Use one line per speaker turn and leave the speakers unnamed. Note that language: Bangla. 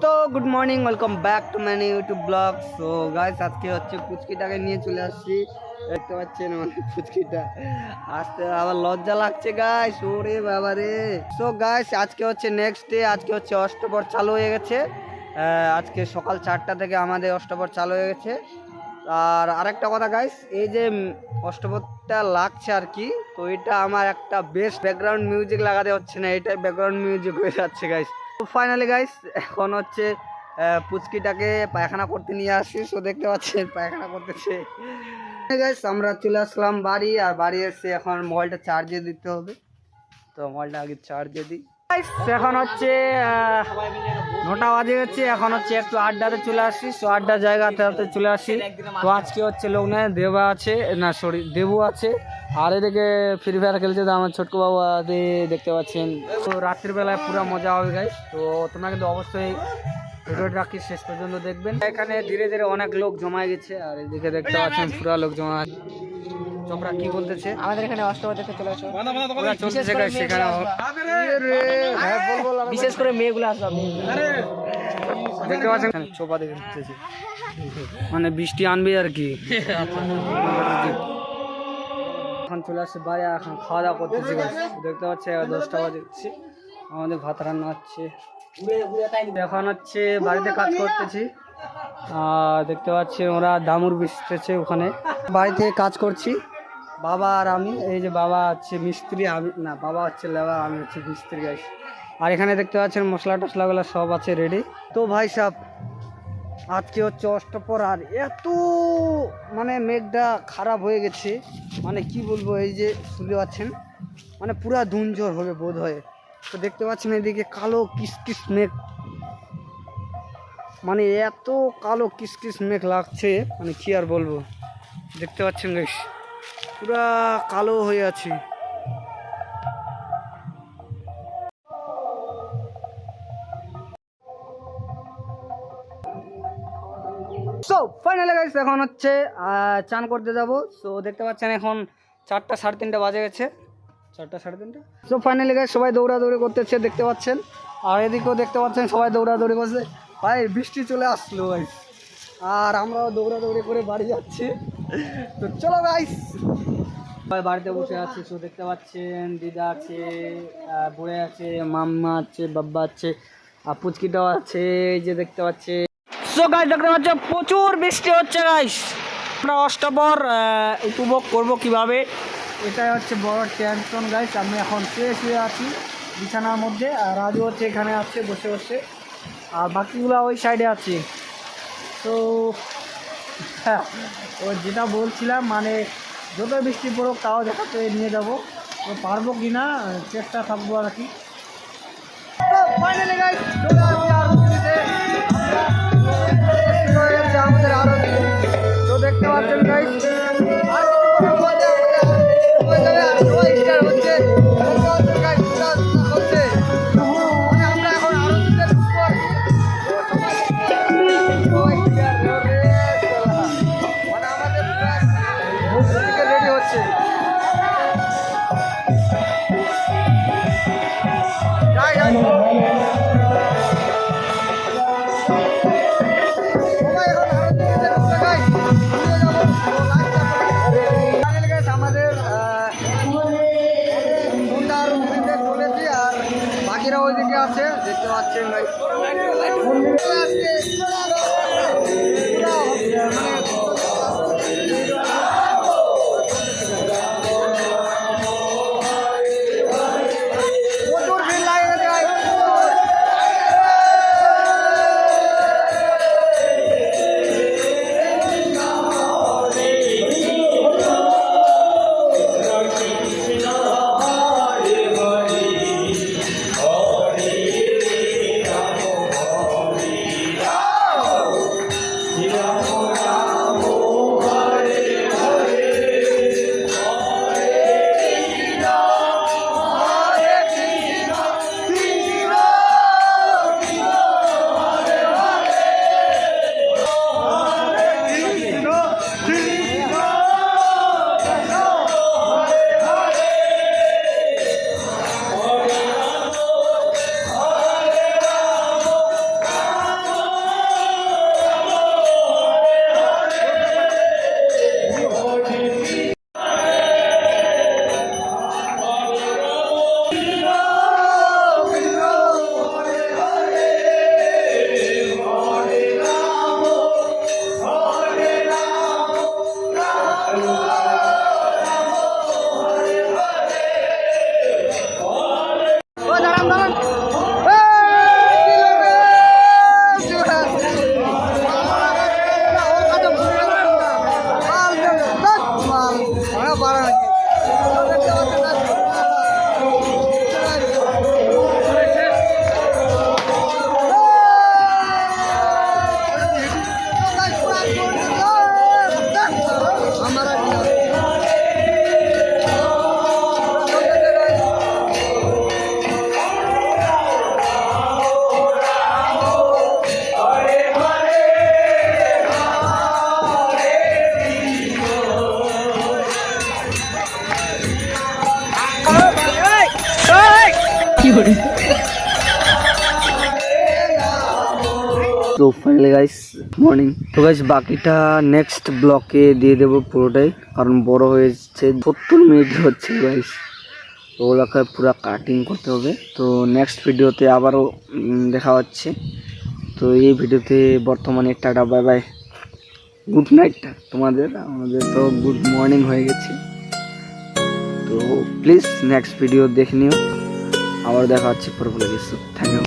তো good morning, welcome back to my YouTube blog. So guys, আজকে হচ্ছে পুচকিটাকে নিয়ে চলে আসছি। দেখতে পাচ্ছেন মানে পুচকিটা আসতে আবার লজ্জা লাগছে গাইস, ওরে বাবা রে। সো গাইস, আজকে হচ্ছে নেক্সট ডে, আজকে হচ্ছে অষ্টপ্রহর চালু হয়ে গেছে। আজকে সকাল 4টা থেকে আমাদের অষ্টপ্রহর চালু হয়ে গেছে। আর আরেকটা কথা গাইস, এই যে অষ্টপ্রহরটা লাগছে আর কি, তো এটা আমার একটা বেস্ট ব্যাকগ্রাউন্ড মিউজিক লাগাতে হচ্ছে না, এটাই ব্যাকগ্রাউন্ড মিউজিক হয়ে যাচ্ছে গাইস। তো ফাইনালি গাইস, এখন হচ্ছে পুচকিটাকে পায়খানা করতে নিয়ে আসি। সো দেখতে পাচ্ছেন পায়খানা করতেছে গাইস। আমরা চলে আসলাম বাড়ি, আর বাড়ি এসে এখন মোবাইলটা চার্জে দিতে হবে। তো মোবাইলটা আগে চার্জে দিই। এখন হচ্ছে 9টা বাজে গেছে, এখন হচ্ছে একটু আড্ডাতে চলে আসি। সো আড্ডা জায়গাতে চলে আসি। তো আজকে হচ্ছে লোক নেই, দেবা আছে না সরি দেবু আছে, আর এদিকে ফ্রি ফায়ার খেলছে তো আমার ছোট্ট বাবু দেখতে পাচ্ছেন। তো রাত্রির বেলায় পুরো মজা হবে গাইস। তো তোমরা কিন্তু অবশ্যই ভিডিওটা কি শেষ পর্যন্ত দেখবেন। এখানে ধীরে ধীরে অনেক লোক জমা গেছে, আর এদিকে দেখতে পাচ্ছেন পুরা লোক জমা। চোপড়া কি বলতেছে?
আমাদের এখানে অষ্টপ্রহর দেখতে চলে আসো। বিশেষ করে মেয়েগুলো আসবে।
দেখতে পাচ্ছেন চোপা দেখতেছি, মানে বৃষ্টি আনবে আর কি। এখন চলে আসছে বাড়ি, এখন খাওয়া দাওয়া করতেছি। দেখতে পাচ্ছি 10টা বাজে, আমাদের ভাত রান্না হচ্ছে। এখন হচ্ছে বাড়িতে কাজ করতেছি, আর দেখতে পাচ্ছি ওরা দামুর বিছতেছে ওখানে। বাড়িতে কাজ করছি বাবা আর আমি। এই যে বাবা হচ্ছে মিস্ত্রি, আমি না, বাবা হচ্ছে লেবার, আমি হচ্ছে মিস্ত্রি গাইস। আর এখানে দেখতে পাচ্ছেন মশলা টশলাগুলো সব আছে রেডি। তো ভাই সাহেব, আজকে হচ্ছে অষ্টপ্রহর, আর এত মানে মেঘটা খারাপ হয়ে গেছে, মানে কি বলবো, এই যে শুনতে পাচ্ছেন মানে পুরা ধুনঝড় হবে বোধ হয়। তো দেখতে পাচ্ছেন এদিকে কালো কিসকিস মেঘ, মানে এত কালো কিসকিস মেঘ লাগছে, মানে কি আর বলবো। দেখতে পাচ্ছেন গাইস, পুরা কালো হয়ে আছে। সো ফাইনালি গাইস, এখন হচ্ছে চান করতে যাব। সো দেখতে পাচ্ছেন এখন 4টা 3:30 বাজে গেছে, 4টা 3:30। সো ফাইনালি গাইস, সবাই দৌড়াদৌড়ি করতেছে দেখতে পাচ্ছেন, আর এদিকেও দেখতে পাচ্ছেন সবাই দৌড়াদৌড়ি করছে। ভাই বৃষ্টি চলে আসলো গাইস, আর আমরাও দৌড়াদৌড়ি করে বাড়ি যাচ্ছি। তো চলো গাইস, সবাই বাড়িতে বসে আছি। সো দেখতে পাচ্ছেন দিদা আছে, বুড়ে আছে, মাম্মা আছে, বাব্বা আছে, আর পুচকিটাও আছে, এই যে দেখতে পাচ্ছে। সো গাইস, দেখতে পাচ্ছেন প্রচুর বৃষ্টি হচ্ছে গাইস। আমরা অষ্টপ্রহর উপভোগ করবো কিভাবে, এটাই হচ্ছে বড় টেনশন গাইস। আমি এখন শুয়ে আছি বিছানার মধ্যে, আর রাজু হচ্ছে এখানে আছে বসে বসে, আর বাকিগুলো ওই সাইডে আছে। তো হ্যাঁ, ও যেটা বলছিলাম, মানে যত বৃষ্টি পড়ুক তাও দেখাতে নিয়ে যাবো, তো পারবো কি না চেষ্টা থাকবো আর কি। তো ফাইনালি গাইস, চলে আসছি আরতিতে, আমাদের আরতি। তো দেখতে পাচ্ছেন গাইস, রেডি হচ্ছে। আমাদের আর বাকিরা ওইদিকে আছে দেখতে পাচ্ছেন ভাই। তো ফাইনালি গাইস মর্নিং। তো গাইস বাকিটা নেক্সট ব্লকে দিয়ে দেবো পুরোটাই, কারণ বড় হয়েছে 70 মিনিট হচ্ছে গাইস। তো ওগুলোকে পুরো কাটিং করতে হবে। তো নেক্সট ভিডিওতে আবারও দেখা হচ্ছে। তো এই ভিডিওতে বর্তমানে tata bye bye, good night তোমাদের, আমাদের তো গুড মর্নিং হয়ে গেছে। তো প্লিজ নেক্সট ভিডিও দেখে নিও, আবার দেখা হচ্ছে পরবর্তী কিছু। Thank you.